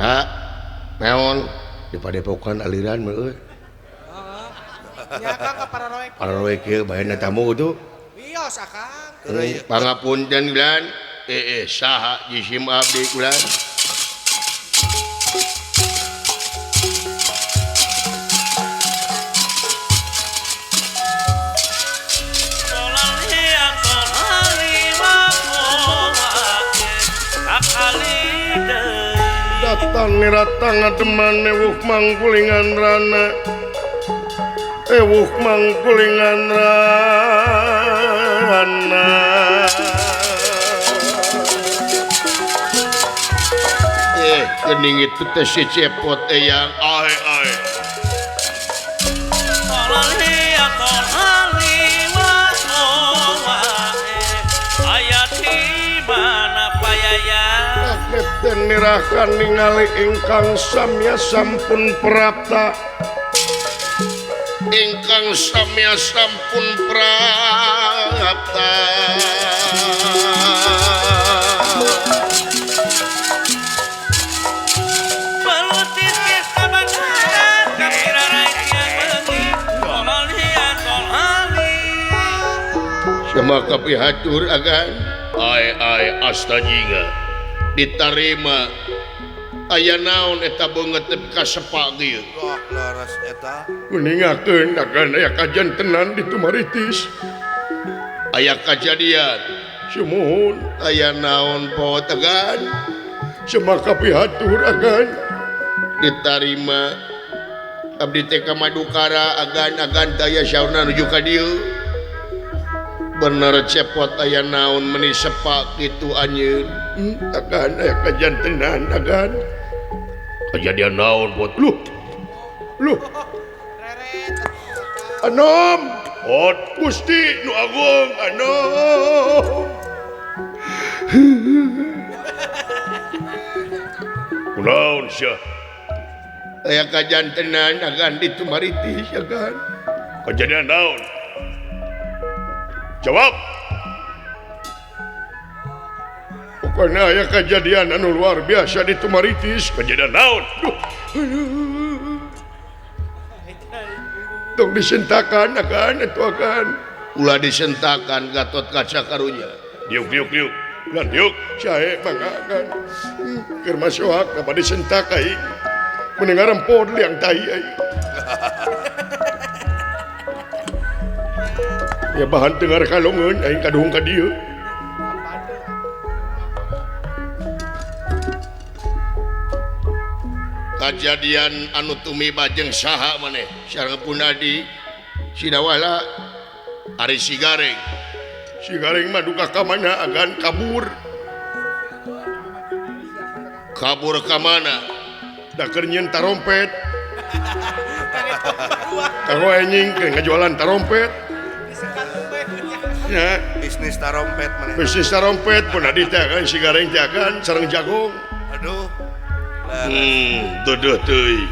Kak naon di padepokan aliran meuh nya Kang ka pararoe kieu baheuna tamu tuh wios Akang pangapunten ulan saha jisim abdi ulan datang niratang ademan ewuh mangkulingan rana ewuh mangkulingan rana gening itu teh si cepot yang ae dan nirakan ningali ingkang samya sampun prapta ingkang samya sampun prapta semaka pihatur agan ai astajinga diterima aya naon eta beungeut ka sepak dieu wah laras eta meningakeun agan aya kajian tenan di Tumaritis aya kajadian sumuhun aya naon poe tegan semaka pihatur agan diterima abdi teh ka Madukara agan daya sauna nuju ka dieu bener cepot aya naon meni sepak kitu anjeun agan aya kajian tenan agan kejadian naon pot luh anom pot Gusti nu agung anom kunaon sia aya kajian tenan agan di Tumaritis agan kejadian naon jawab pokoknya aya kejadian anu luar biasa di Tumaritis kejadian naon tong disentakan akan itu akan ulah disentakan Gatot Kaca karunya diuk lan diuk sae mangga akan keur masoak apa disentakai mendengar empod liang tai ya bahan dengar kalongeun aing kaduhung ka dieu kejadian anu tumiba jeung saha maneh sarengpun adi Sidawala ari Sigareng mah duka ka mana agan kabur ka mana da keur nyieun tarompet kanggo anjing keur ngajualan tarompet ya bisnis tarompet maneh bisnis tarompet pun adi teh kan Sigareng teh kan sareng jagung aduh duduh teuy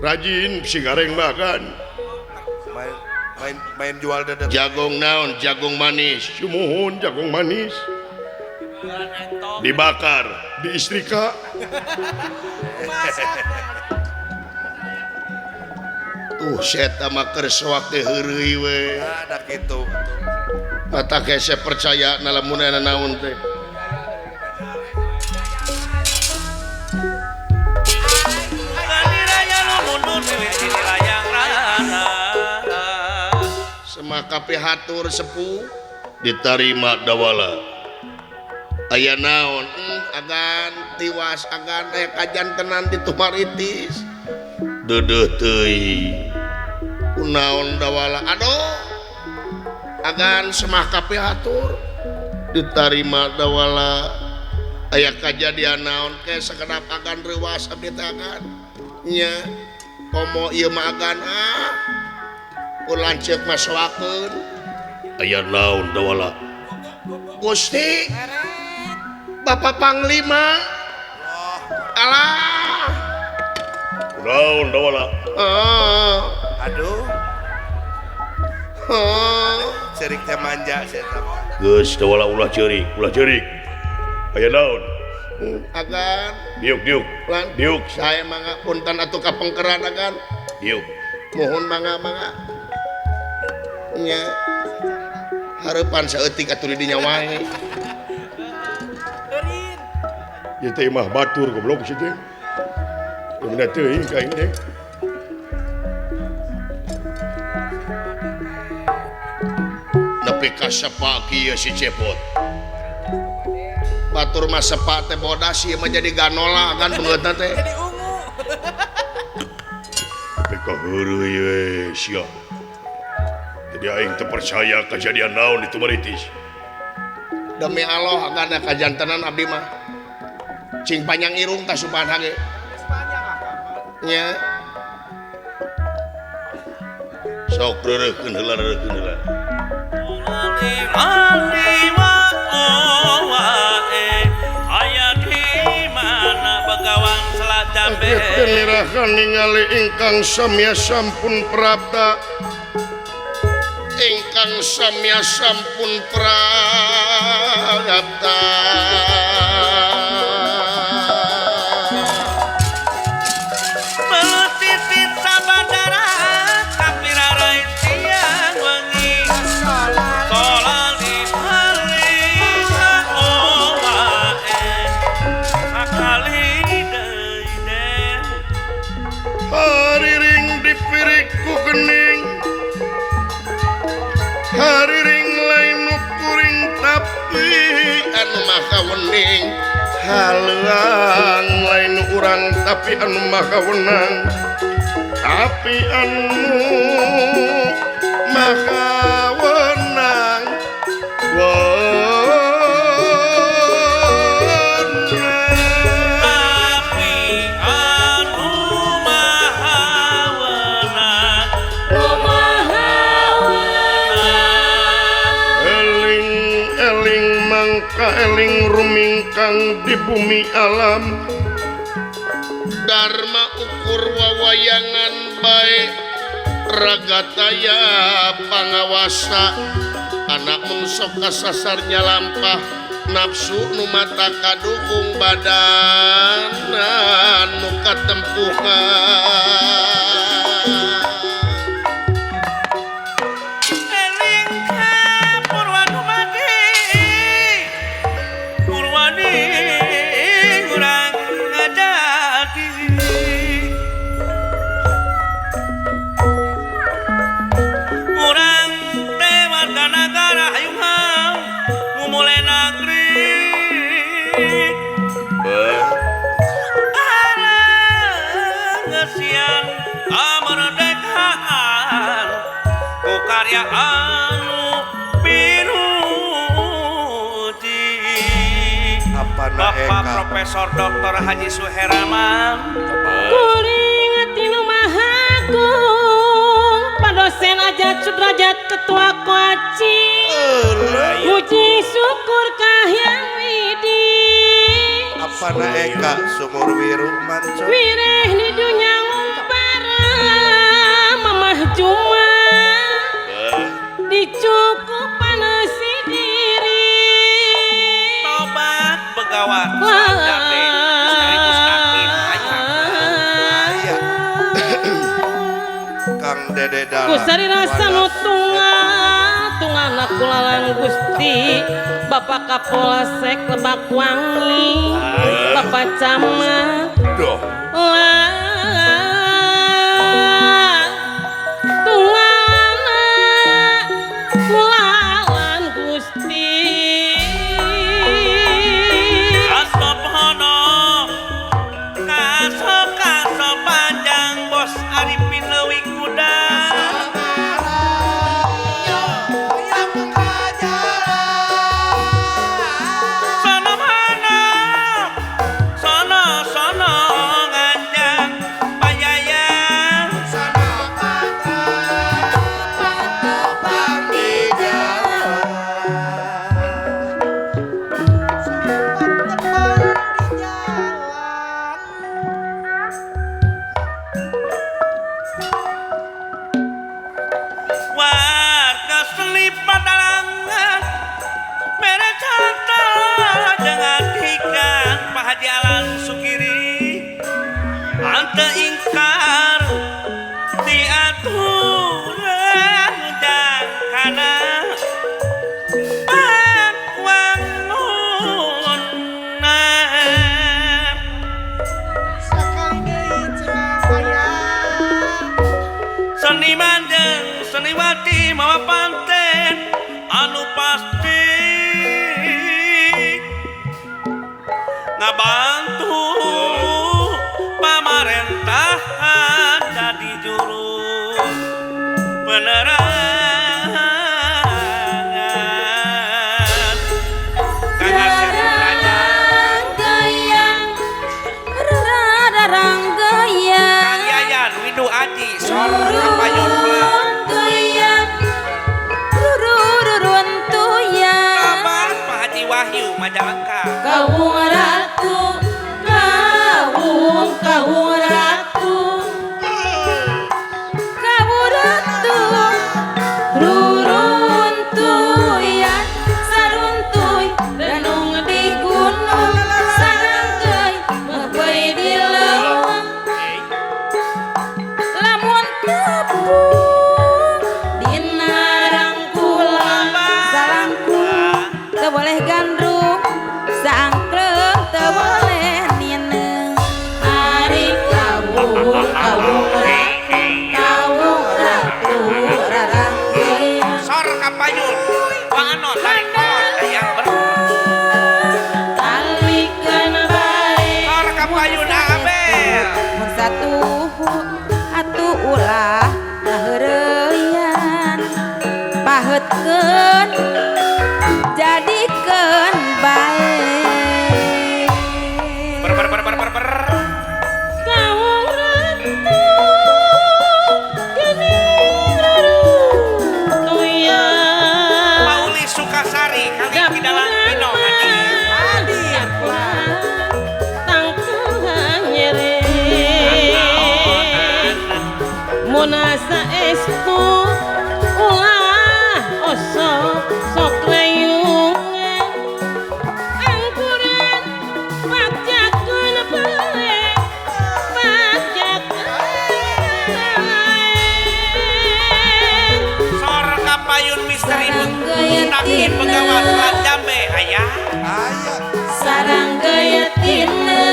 rajin Sigareng mah kan main jual dadat jagung naon jagung manis sumuhun jagung manis dibakar diistrika set ama keur soak teh heureuy we ada kitu mata ge saya percaya na lamun aya naon teh semaka pihatur sepuh diterima dawala aya naon agan tiwas agan aya kajian tenan di Tumaritis duduh teuy kunaon dawala aduh agan semaka pihatur diterima dawala aya kajadian naon ke sakedap agan reuwas abdi teh agan nya komo ieu mah agan lanceuk masoakeun aya naon dawala Gusti Bapak Panglima alah naon dawala aduh cerik teh manja saya geus dawala ulah ceurik aya naon agan Diuk. lan Diuk. saya mangga punten atuh kapengkeran agan Diuk. mohon mangga nya harapan saeutik atuh di dinya wae Eurin. Ieu teh mah batur goblok situ. Bener teuing ka ini teh. nepi ka sepa kieu si cepot batur mah sepa teh bodas ieu mah jadi ganola kan beungeutna teh Jadi ungu. Tapi ka heureuy we sia. Jadi aing teu percaya kejadian naon itu maritis. demi Allah agan kajantenan abdi mah cing panjang irung tah subhan hage Geus panjang Akang. nya sok reureukkeun heula kenirahan ningali ingkang samya sampun prapta ingkang samya sampun prapta Melutisit sabadara kapirarai tiang wangi solali halinga owae sakali deui den hariring dipirikku gening hariring lain ukuring tapi anu maha wening halang lain urang tapi anu maha wenang tapi anu maha wenang tapi anu maha wenang eling mangka eling rumingkang di bumi alam Dharma ukur wawayangan baik ragataya pangawasa anak munsok kasasarnya lampah nafsu numata kadukung badan nu katempuhan eling ka purwani urang ngajadi urang teh warga negara hayung ngumule negeri ngesian kemerdekaan ku karya anu pinuji Apana Bapak Eka? Profesor Dr. Haji Suheraman Kuring tinu mahagung padosen aja sudrajat ketua koaci puji syukur kahyang widi Apana Eka sumur wiru manco? wireh di dunya ngumpara mamah cuma dicukupan si diri tobat begawat sadade sekaligus kakit hayang Aya. Kang Dede Dalang. kusari rasa tungan aku lalang Gusti Bapak Kapolsek Lebak Wangi Bapak Camat Doh. tungan kulawan Gusti Asopono kaso panjang bos Arifin leuwih kuda sono mana sono nganjang kumaha panten anu pasti ngabantu pamerintahan jadi juru penerangan Kang Asep Raja Darang goyang Kang Yayan Widu Aji Sor Kapayun Rurun tuyang Kabar Pak Haji Wahyu Majalengka Kawung ratu, kawung ratu, Kawuratu Rurun tuyang Saruntuy Renung di gunung Saranggeui Meupeui di leuweung Lamun tepung Dina rangkulan Salangkung Teu boleh gandrung Sangkreung teu boleh nieneng Ari kawung ratu rarang goyang Sor Kapayun Wanganon dari kolot yang Alikeun bae Sor Kapayun Abel mun satuhu atu ulah ngaheureuyan paheutkeun jadikeun bae ber kawung ratu, gening rarutuyang. Pauli Sukasari kali di dalam Pino Hadir Tangkuhan nyeri Munasa estu ulah osok sok layungan Angkuran pajakun bae pajak Sor Kapayun Misteri Sarang gaya Takin tina. Begawan Selat Jambe Ayah Aya. sarang gaya tina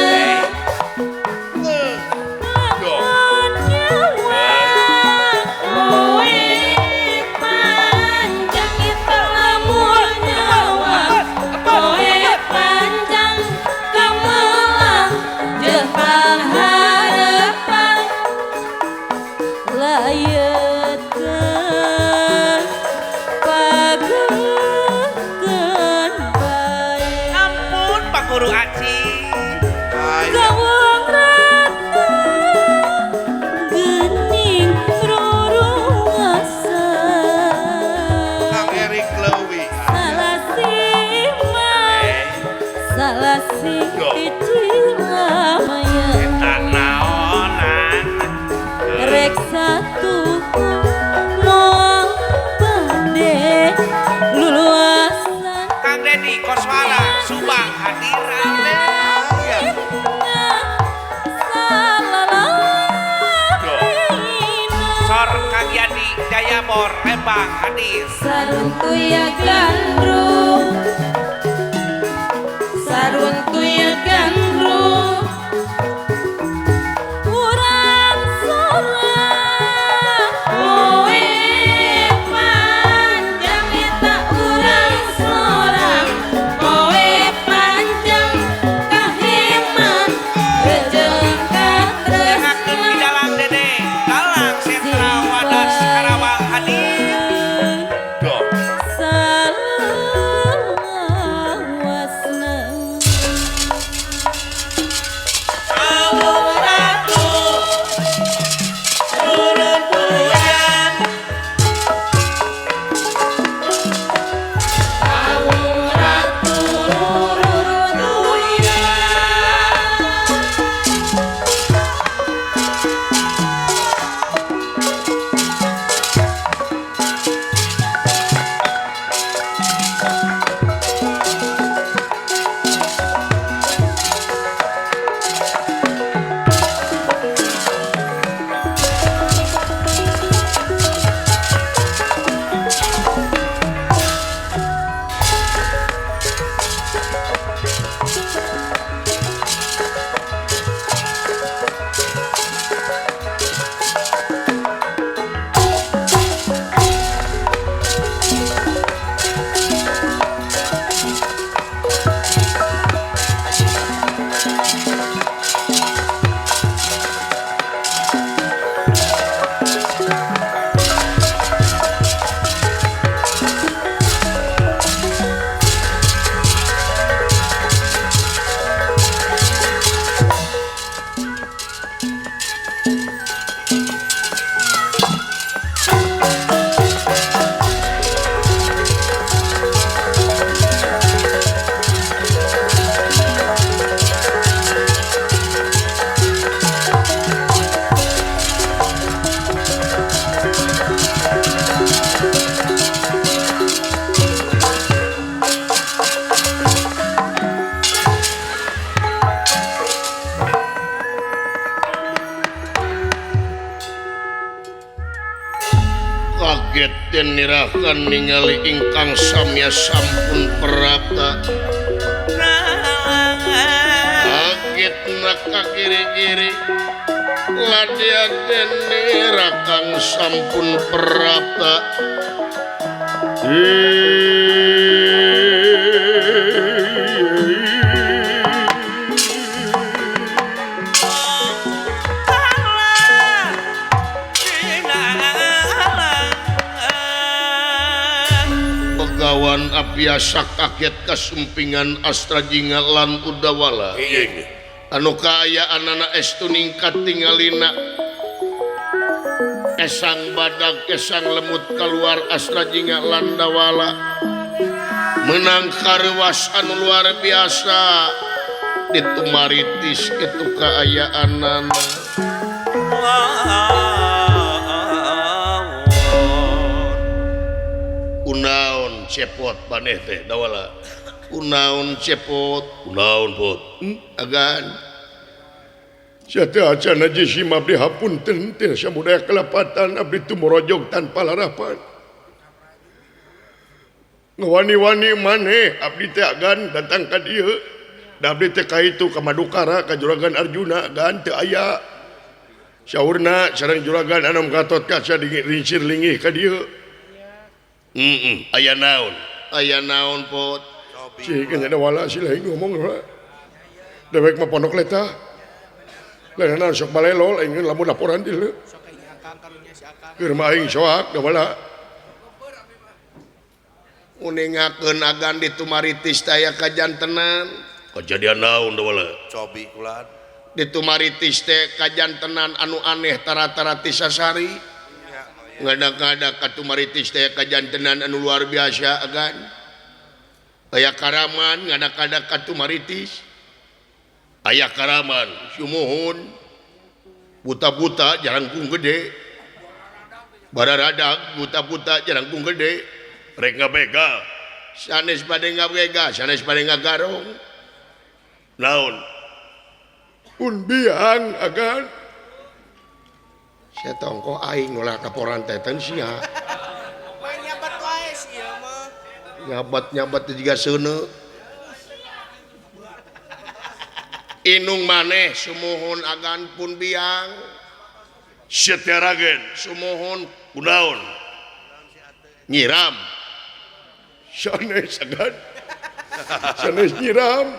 Kowe panjang itu lamun nyawa Kowe panjang kamelang jeung pangharapan layekeun pageukeun bae Ampun Pak Guru Aji Aya. kawung ratu geuning rurungasa Kang Erik Lewi. salah sing dicilamaya Tak naonan rek satu moal bade luluasan Kang Dedi Koswara Subang hadiran Aya. Sor Kang Yadi Jayabor Lembang hadir saruntuya gandrung saruntuya gandrung urang sorang Kowe panjang eta urang sorang Kowe panjang kaheman rejeng Dengakeun di katresna dalam Dede Dalang Sentral Wadas Karawang hadir salawasna Kawung Ratu Rurun Tuyang Kawung ratu rurun nirahkan ningali ingkang samya sampun perapta agitna ka kiri-kiri ladian den nirahkan sampun perapta Begawan apiasa kaget kasumpingan Astra Jinga lan Udawala anu kaayaan anak estu ningkat tingalina esang badag esang lemut keluar Astra Jinga lan Dawala menang karwas anu luar biasa ditumaritis itu kaayaan anak Unaon cepot maneh teh Dawala unaon cepot Kunaon pot? agan Syata acan aja si mabdi hapunten teh samudaya kelapatan abdi tumorojog tanpa larapan ngawani-wani maneh abdi teh agan datang ka dieu da abdi teh kaitu ka Madukara ka Juragan Arjuna agan teu aya saurna sareng Juragan anu gatot kaca rincir lingih ka dieu Aya naon? aya naon pot Cobi. cih kan ada wala sila ngomong lah dewek mah pondok leta lain sok balelol aing lamun laporan di leu Sok ini akang karunya si akang. keur mah aing soak da wala uningakeun agan ditumaritis taya kajantenan Kejadian naon Dawala? Cobi kulan. ditumaritis teh kajantenan anu aneh tara-tara tisasari ngada-ngada katumaritis teh kajantenan anu luar biasa agan aya karaman ngada-ngada katumaritis Aya karaman. sumuhun buta-buta jarangkung gede bararadag buta-buta jarangkung gede Rek ngabega. sanes bade ngabega sanes bade ngagarong Naon? pun biang agan saya tongko aing nulah kaporan teten sia Main nyabat wae sih ieu mah. nyabat-nyabat juga seuneu inung maneh sumuhun agan pun biang Syataragen. sumuhun Kunaon? nyiram sanes agan sanes nyiram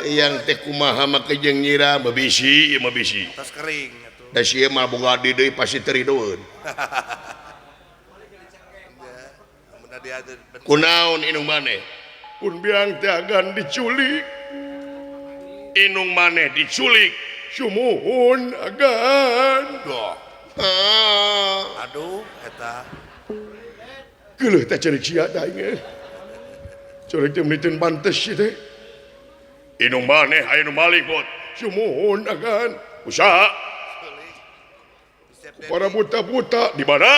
yang teh kumaha make jeung nyiram Mabisi, ieu mabisi. Tas kering atuh. da sieu mah boga di deui pasti teridoeun Mun dia ada kunaon inung maneh pun biang teh agan diculik Inung maneh diculik. sumuhun agan doh. Aduh eta geuleuh teh cerik sia da aing cerik teh meuneun bantes ieu teh Inung maneh aya nu malik pot. sumuhun agan Usaha para buta-buta di mana?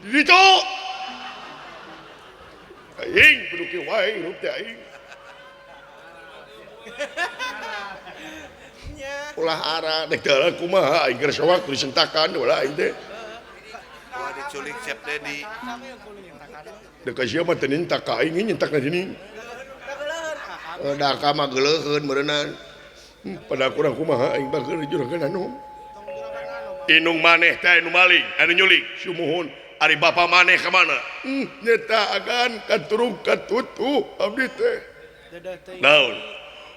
di ditu aing kudu kieu wae hirup teh aing ulah ara dek teh kumaha aing keur soak kudu sentakan ulah aing teh gua diculik Chef Dedi. dek sia mah teu nintak ka aing nyentak na dini da ka mah geuleuheun meureunana pada kurang kumaha aing bageur juragan anu Inung maneh teh anu maling, anu nyulik. sumuhun Ari bapa maneh ka mana? nyeta agan katurung katutu abdi teh Dadah teh. Naon?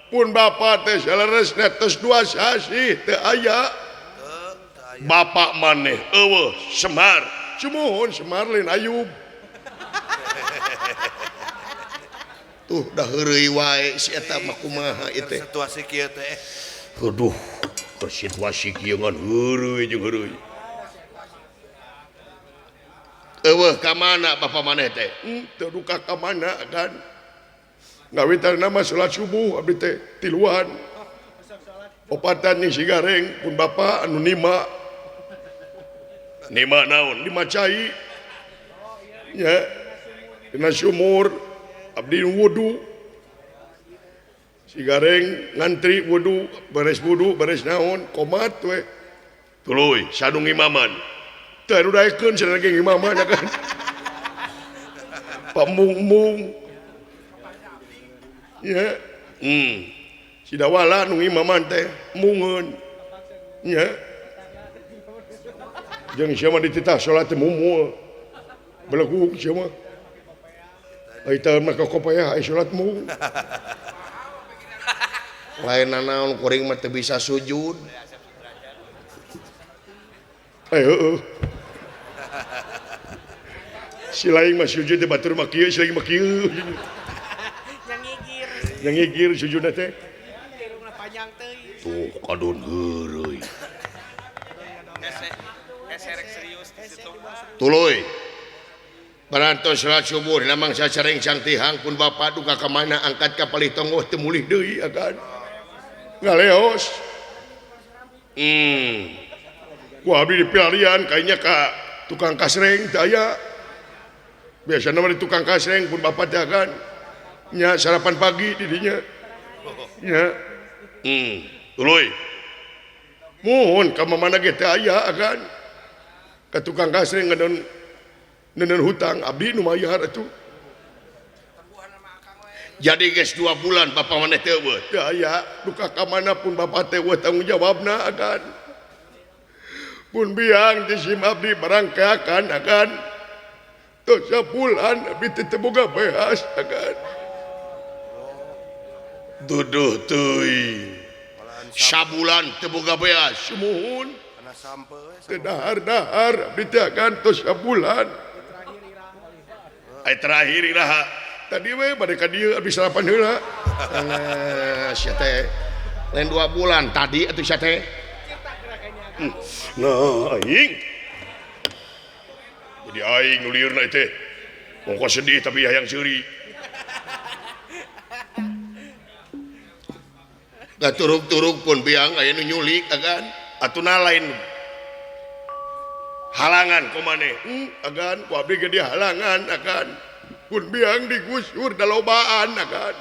pun bapa teh saleresna tos 2 sasi teu aya Bapak maneh eueuh Semar. sumuhun Semar lain Ayub tuh dah heureuy wae si eta mah kumaha ieu teh Situasi kieu teh. Aduh, situasi kieu ngan heureuy jeung heureuy. eueuh ka mana bapa maneh teh teu duka ka mana kan ngawitan nama salat subuh abdi teh tiluan opatan nih sigareng pun bapa anu nima naon? lima cai ya dina sumur abdi wudu sigareng ngantri wudu beres naon komat we Tuluy, sadung imaman. Tarudaikeun cenah ge imamah kan. Pamung-mung. Ya. Sidawala nu imaman teh mungeun. Ya. Jeung sia mah dititah salat teh mumul. Beleguk sia mah. Ai teu mah kokopaya ai salat mung. Lain naon kuring mah teu bisa sujud. Heeh. Si lain mah sujud teh batur mah kieu, si lain mah kieu. Yang ngigir sujudna teh. Irungna panjang teuing. Tuh kadon heureuy. Serek serius di situ. Tuluy. Barantos salat subuh lamang sacereng sang tihang pun bapa duka ka mana angkat ka palih tonggoh teu mulih deui akan. Ngaleos. Ku abdi di pilarian kayaknya ka tukang kasreng teh aya. Biasana mah di tukang kasreng pun bapa teh akan nya sarapan pagi di dinya. Nya. Tuluy. Mohon ka mamana ge teh aya akan. Ka tukang kasreng ngeun hutang abdi nu mayar atuh. Jadi geus 2 bulan bapa maneh teu eueuh. Teu aya duka ka mana pun bapa teh eueuh tanggung jawabna akan. Pun biang di sim abdi barangkeakan akan. Tos sabulan abdi teu boga beas akan. Duduh teuing. Sabulan teu boga beas sumuhun. Kana sampe Teu dahar-dahar abdi teh akan tos sabulan. Ai terakhir iraha. Tadi we bade ka dieu abdi sarapan heula. Sia teh lain 2 bulan tadi atuh sia teh. Nah, aing. Jadi aing nu liurna teh. Ongkos sedih tapi hayang seuri. Da turug-turug pun biang aya nu nyulik agan. Atuna lain halangan ku maneh. Agan ku abdi ge dia halangan agan. Pun biang digusur dalobaan akan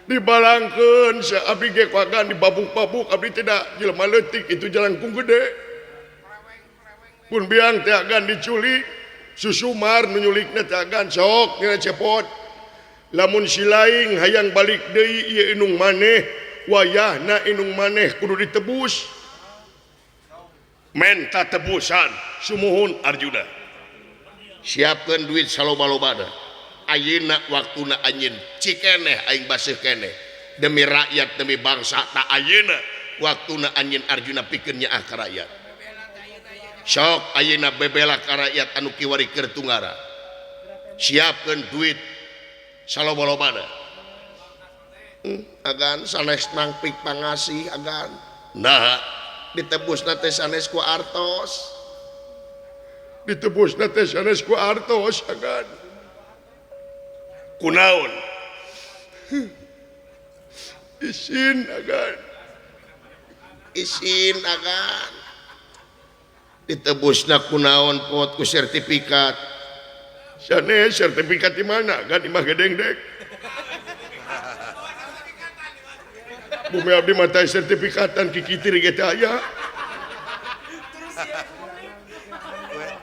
dibalangkeun sa abdi ge ku agan dibabuk-babuk abdi tidak jelema leutik itu jalangkung gede. Pun biang teh agan diculik susumar nu nyulikna teh agan sok dina cepot. Lamun si laing hayang balik deui ieu inung maneh wayahna inung maneh kudu ditebus. Menta tebusan sumuhun Arjuna. Siapkan duit saloba-lobana. Ayeuna waktuna anjeun cikeneh aing baseuh keneh. Demi rakyat demi bangsa tak ayeuna waktuna anjeun Arjuna pikeun nyaah ka rakyat. Sok ayeuna bebela ka rakyat anu kiwari keur tunggara. Siapkan duit saloba-lobana. Agan sanes nangpik pangasih agan. Nah, ditebusna teh sanes ku artos. Ditebusna teh sanes ku artos agan. Kunaon? Isin agan. Isin agan. Ditebusna kunaon pot ku sertifikat. Sanes sertifikat di mana? Kan imah gedengdek. Bumi abdi mah teh sertifikatan kikitir ge teh aya.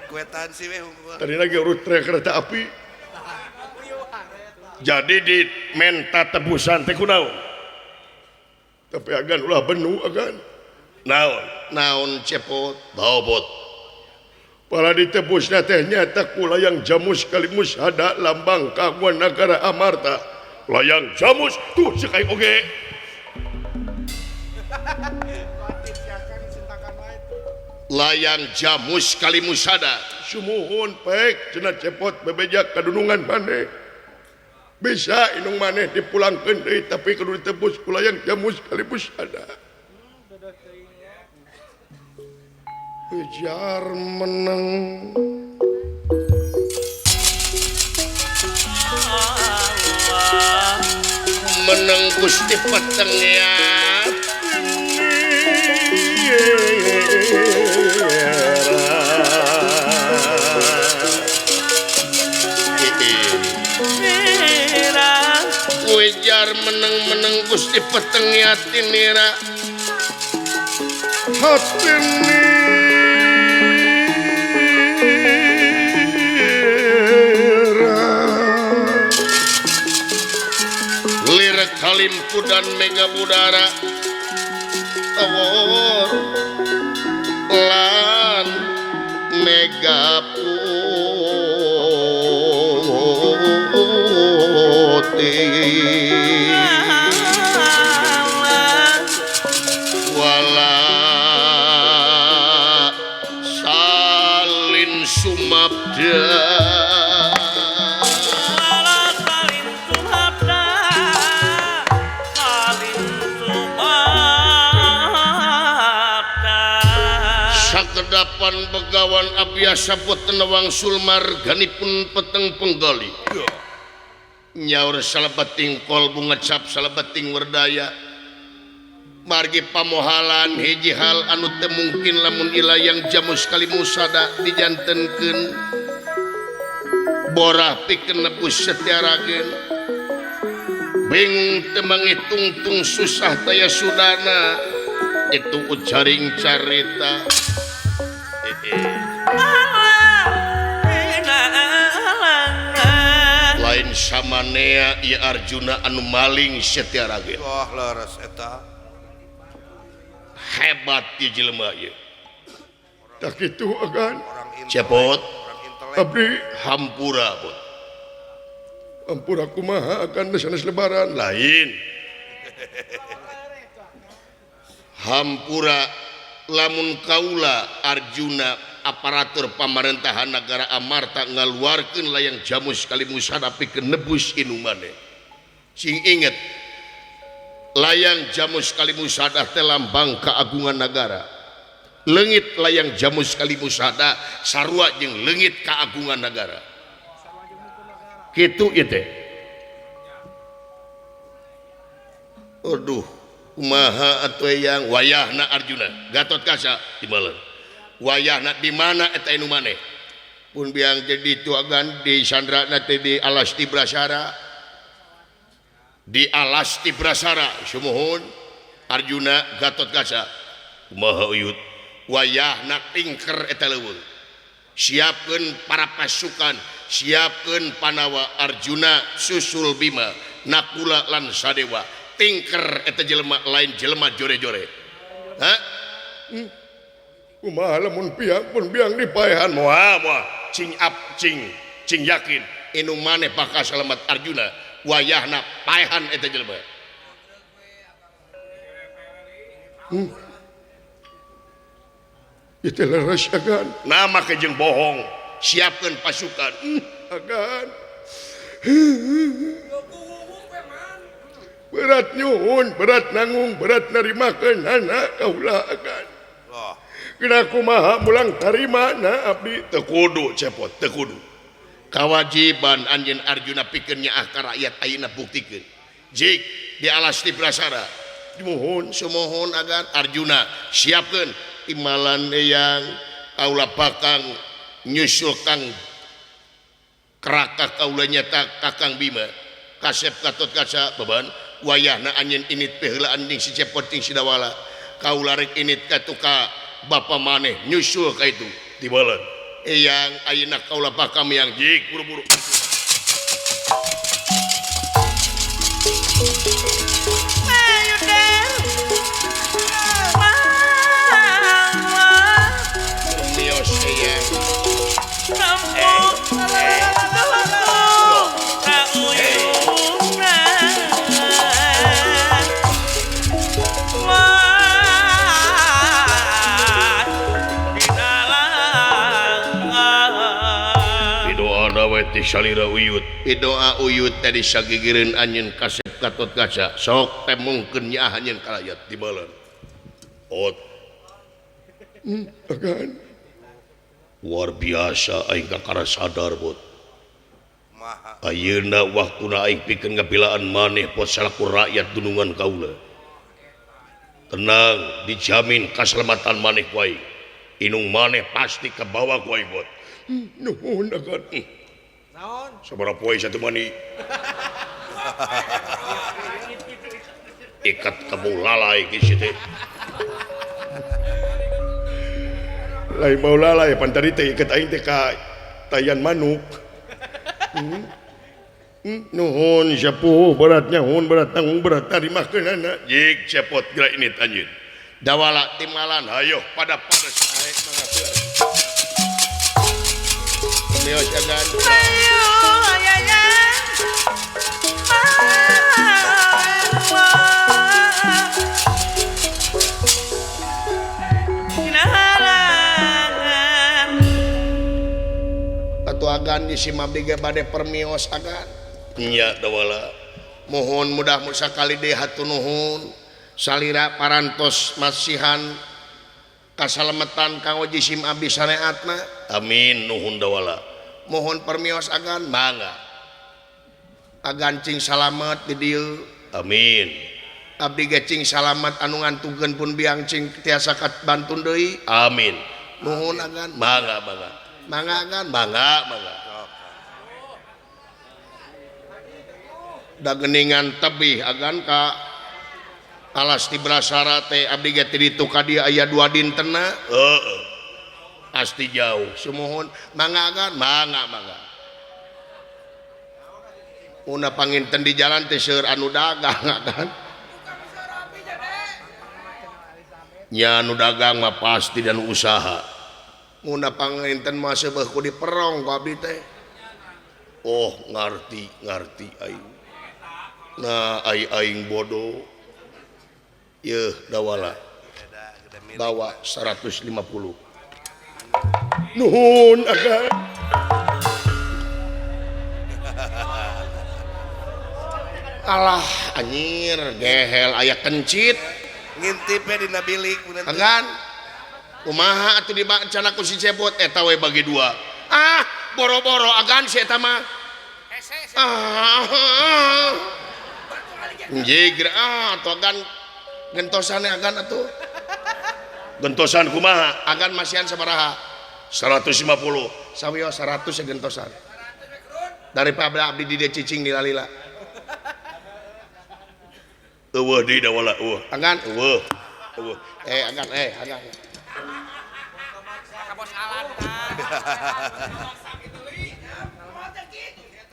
kwetansi we hukum. Tadi lagi urut kereta api. Jadi di menta tebusan teh kunaon? Tapi agan ulah benu agan. Naon? Naon cepot? Baobot. Para ditebusna teh nyata ku layang jamus kalimus hada lambang kaguan negara Amarta. Layang jamus tuh sekai oge. Layang jamus kalimus hada. Sumuhun pek cenah cepot bebejak kadunungan maneh. Bisa inung maneh dipulangkeun deui tapi kudu ditebus ku layang jamus kalimus hada. Ujar menang menang Gusti Petengiat ujar menang Gusti Petengiat nira hati Halimpu dan Mega Budara Awor lan Mega Putih wala salin sumabda sakedapan begawan abiasa putenawang sulmar ganipun peteng penggali nyaur salabating kol bunga cap salabating werdaya margi pamohalan hiji hal anu teu mungkin lamun ilayang jamu sekali musada dijantenkeun borah pikeun nebus setiarageun bingung teu mangitungtung susah taya sudana itu ujaring carita lain samanea ieu Arjuna anu maling setiarageun wah leres eta hebat di jelema ieu tak kitu agan orang cepot orang intelek abdi hampura bot hampura kumaha akan sanes lebaran lain hampura lamun kaula Arjuna aparatur pamerintahan negara Amarta ngaluarkeun layang jamu sekali musada pikeun nebus inu maneh sing inget layang jamu sekali musada teh lambang keagungan negara leungit layang jamu sekali musada sarua jeung leungit keagungan negara kitu ieu teh aduh kumaha atuh yang wayahna Arjuna Gatot Kaca di mana wayahna di mana eta anu maneh pun biang jadi itu agan di sandrana teh di Alasti Brasara di Alasti Brasara sumuhun Arjuna Gatot Kaca kumaha uyut wayahna tingker eta leuweung siapkeun para pasukan siapkeun Panawa Arjuna susul Bima Nakula lan Sadewa tingker eta jelema lain jelema jore-jore ha kumaha lamun piang pun biang dipaehan moal cing yakin inu maneh bakal selamat Arjuna wayahna paehan eta jelema itu leres agan nama kejeng bohong siapkeun pasukan agan berat nyuhun berat nanggung berat narimakeun anak kaula agan loh kena kumaha mulang tarima na abdi teu kudu cepot teu kudu kawajiban anjeun Arjuna pikeun nyaah ka rakyat ayeuna buktikeun jik di Alasti Brasara dimohon sumohon agan Arjuna siapkeun imalan yang kaula bakang nyusul kang keraka kaula nyata kakang Bima kasep Gatot Kaca beban wayahna anjeun init peheulaan ning si cepot ting si dawala kaula rek init katuka bapa maneh nyusul ka itu di balan eyang ayeuna kaula bakal yang jik buru-buru mios eyang salira uyut doa uyut tadi sagigireun anjeun kasep Gatot Kaca sok temungkeun nyaah anjeun ka rakyat di balan ot agan luar biasa aing kakara sadar bot maha ayeuna waktuna aing pikeun ngapilaan maneh pot salaku rakyat dunungan kaula tenang dijamin kaselamatan maneh ku aing inung maneh pasti kabawa ku aing bot nuhun agan naon sabaraha poe satu mani ikat kamu lalai ke situ lain mau lalai pantari teh ikat aing teh ka tayan manuk Nuhun sepuh berat nyaun berat tanggung berat tarimakeunana. Jik cepot gerak ini anjeun. Dawala timalan Ayo pada panas. aek mangatur. Mios jagan. Ayo ayahnya halangan Atu agan di Simabdi ge bade permios agan. Nya dawala. Mohon mudah sakali deui hatur nuhun. Salira parantos masihan kasalametan kanggo jisim abdi saneatna. Amin nuhun dawala. Mohon permios agan mangga. Agan cing salamet di dieu. Amin. Abdi ge cing salamet anu ngantukeun pun biang cing tiasa bantun deui. Amin. Nuhun agan. Mangga mangga. Mangga agan. Mangga mangga. Da geuningan tebih agan ka alas ti Brasara teh abdi ge ti ditu ka dieu aya 2 dintenna. Heeh. Asti jauh. Sumohon mangga agan. Mangga mangga. Una panginten di jalan teh seueur anu dagang agan. Nya anu dagang mah pasti dan usaha. Una panginten mah seubeuh ku diperong ku abdi teh. Oh ngarti aing. Nah aing bodoh. Yeuh dawala. Bawa 150. Nuhun agan. Alah anyir gehel aya kencit Ngintipe dina bilik mun ente. agan. Kumaha atuh dibacana ku si Cepot eta we bagi 2. Ah, boro-boro agan si eta mah. Jigre atuh agan gentosane agan atuh. Gentosan kumaha? Agan masihan sabaraha? 150. Sawiyo 100 ya gentosan. Daripada abdi di dieu cicing di lalila. Eueuh deui dawala eueuh. Agan. Eueuh. Agan.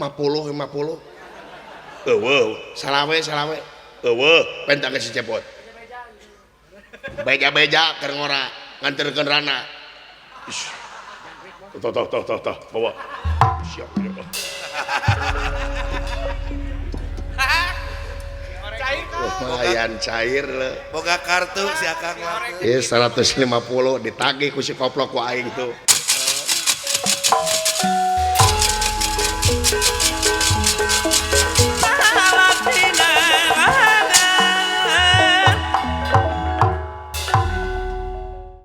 50. Eueuh. Salawe. Eueuh. Penta ke si Cepot. Beja keur ngora nganterkeun rana. Tah bawa. Siap ya. Lumayan cair le. Boga kartu si Akang mah. 150 ditagih ku si koplok ku aing tuh.